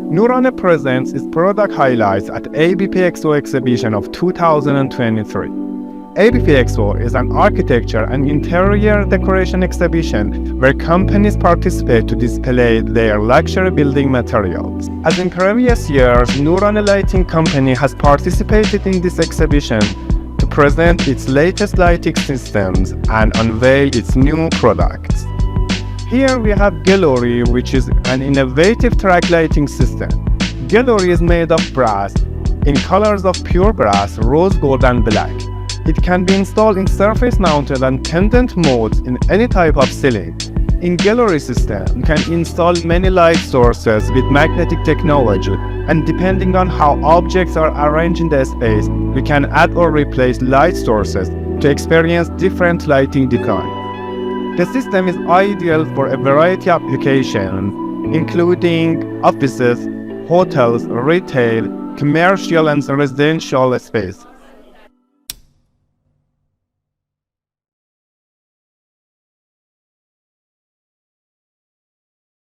Nooraneh presents its product highlights at ABP Expo exhibition of 2023. ABP Expo is an architecture and interior decoration exhibition where companies participate to display their luxury building materials. As in previous years, Nooraneh Lighting Company has participated in this exhibition to present its latest lighting systems and unveil its new products. Here we have Gulori, which is an innovative track lighting system. Gulori is made of brass in colors of pure brass, rose gold and black. It can be installed in surface-mounted and pendant modes in any type of ceiling. In Gulori system, you can install many light sources with magnetic technology, and depending on how objects are arranged in the space, we can add or replace light sources to experience different lighting design. The system is ideal for a variety of applications, including offices, hotels, retail, commercial and residential space.